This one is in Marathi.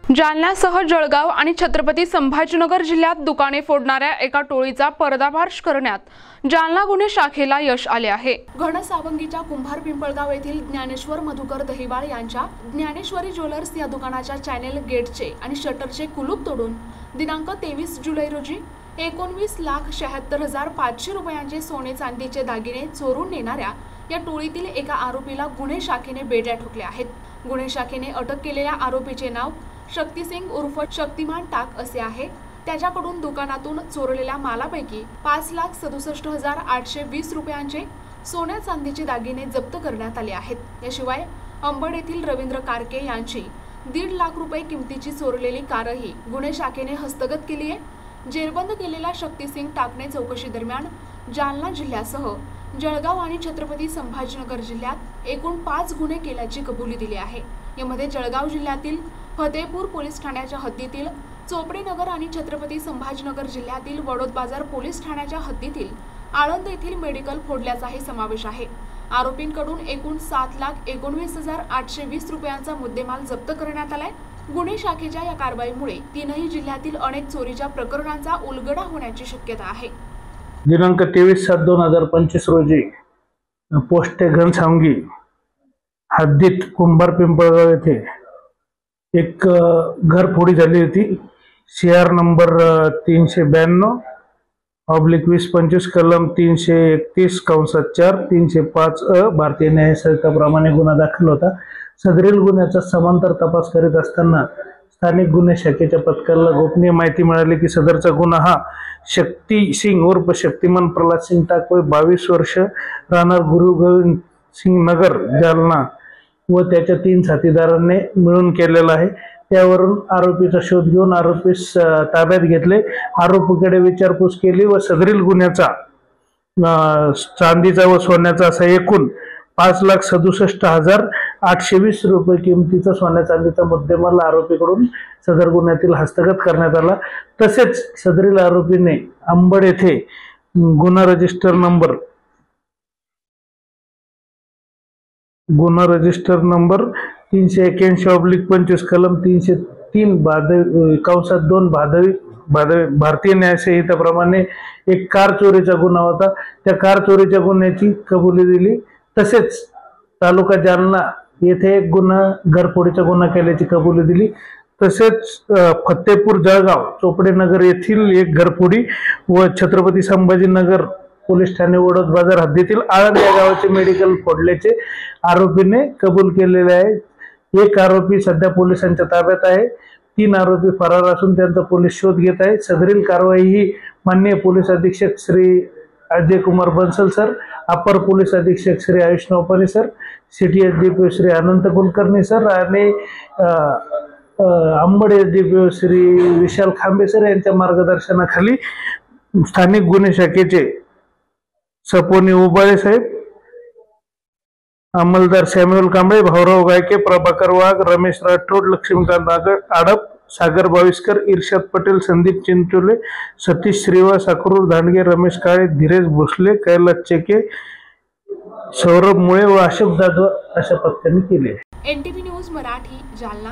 जालन्यासह जळगाव आणि छत्रपती संभाजीनगर जिल्ह्यात दुकाने फोडणाऱ्या एका टोळीचा पर्दाफाश करण्यात जालना गुन्हे शाखेला यश आले आहे। घनसावंगीच्या कुंभार पिंपळगाव येथील ज्ञानेश्वर मधुकर दहिवाळ यांच्या ज्ञानेश्वरी ज्वेलर्स या दुकानाच्या चॅनेल गेटचे आणि शटरचे कुलूप तोडून दिनांक 23 जुलै रोजी 19,76,500 रुपयांचे सोने चांदीचे दागिने चोरून नेणाऱ्या या टोळीतील एका आरोपीला गुन्हे शाखेने बेड्या ठोकल्या आहेत। गुन्हे शाखेने अटक केलेल्या आरोपीचे नाव शक्तिसिंग उर्फ शक्तिमान टाक असे आहे। त्याच्याकडून दुकानातून चोरलेल्या मालापैकी 5,67,820 रुपयांचे सोन्या चांदीचे दागिने जप्त करण्यात आले आहेत। याशिवाय अंबड येथील रवींद्र कारके यांची 1.5 लाख रुपये किमतीची चोरलेली कारही गुन्हे शाखेने हस्तगत केली आहे। जेरबंद केलेल्या शक्तिसिंग टाकने चौकशी दरम्यान जालना जिल्ह्यासह जळगाव आणि छत्रपती संभाजीनगर जिल्ह्यात एकूण 5 गुन्हे केल्याची कबुली दिली आहे। यामध्ये जळगाव जिल्ह्यातील फतेपूर पोलीस ठाण्याच्या हद्दीतील चोपडेनगर आणि छत्रपती संभाजीनगर जिल्ह्यातील वडोद बाजार पोलीस ठाण्याच्या हद्दीतील आळंद येथील मेडिकल फोडल्याचाही समावेश आहे। आरोपींकडून एकूण 7,19,820 रुपयांचा मुद्देमाल जप्त करण्यात आलाय। गुन्हे शाखेच्या या कारवाईमुळे तीनही जिल्ह्यातील अनेक चोरीच्या प्रकरणांचा उलगडा होण्याची शक्यता आहे। दिनांक 23/7/2025 रोजी पोस्ट घनसावंगी हद्दीत कुंभार पिंपळगाव येथे एक घरफोडी झाली होती। CR नंबर 392/2025 कलम 331/4 305 भारतीय न्याय संहितेप्रमाणे गुन्हा दाखल होता। सदरील गुन्ह्याचा समांतर तपास करीत असताना स्थानिक गुन्हे शाखेच्या पथकाला गोपनीय माहिती मिळाली की सदरचा गुन्हा हा शक्ती सिंग उर्फ शक्तिमान प्रल्हाद सिंग टाक वय 22 वर्ष राहणार गुरु गोविंद सिंग नगर जालना व त्याच्या 3 साथीदारांनी मिळून केलेला आहे। त्यावरून आरोपीचा शोध घेऊन आरोपीस ताब्यात घेतले। आरोपीकडे विचारपूस केली व सदरील गुन्ह्याचा चांदीचा व सोन्याचा असा एकूण 5,67,820 रुपये किमतीचा सोन्या चांदीचा मुद्देमाल आरोपीकडून सदर गुन्ह्यातील हस्तगत करण्यात आला। तसेच सदरील आरोपीने अंबड येथे गुन्हा रजिस्टर नंबर 381/25 कलम 303/2 भारतीय न्याय संहितेप्रमाणे एक कार चोरीचा गुन्हा होता। त्या कार चोरीच्या गुन्ह्याची कबुली दिली। तसेच तालुका जालना येथे एक गुन्हा घरफोडीचा गुन्हा केल्याची कबुली दिली। तसेच फतेपूर जळगाव चोपडेनगर येथील एक घरफोडी व छत्रपती संभाजीनगर पोलीस ठाणे वडोद बाजार हद्दीतील आळंद या गावाचे मेडिकल फोडल्याचे आरोपीने कबूल केलेले आहे। एक आरोपी सध्या पोलिसांच्या ताब्यात आहे। 3 आरोपी फरार असून त्यांचा पोलीस शोध घेत आहे। सदरील कारवाई ही माननीय पोलीस अधीक्षक श्री अजय कुमार बंसल सर, अपर पोलीस अधीक्षक Shri Ayush Naupane sir, city SDPO Shri Anant Kulkarni sir आणि अंबड SDPO श्री विशाल खांबे सर यांच्या मार्गदर्शनाखाली स्थानिक गुन्हे शाखेचे सपोनी उबाळे साहेब, अंमलदार सॅम्युअल कांबळे, भाऊराव गायके, प्रभाकर वाघ, रमेश राठोड, लक्ष्मीकांत आडप, सागर बाविस्कर, इर्शाद पटेल, संदीप चिंचोले, सतीश श्रीवास, अक्रूर धांडगे, रमेश काळे, धीरज भोसले, कैलास चेके, सौरभ मुळे व अशोक जाधव अशा पथकाने केले। NTV news Marathi Jalna.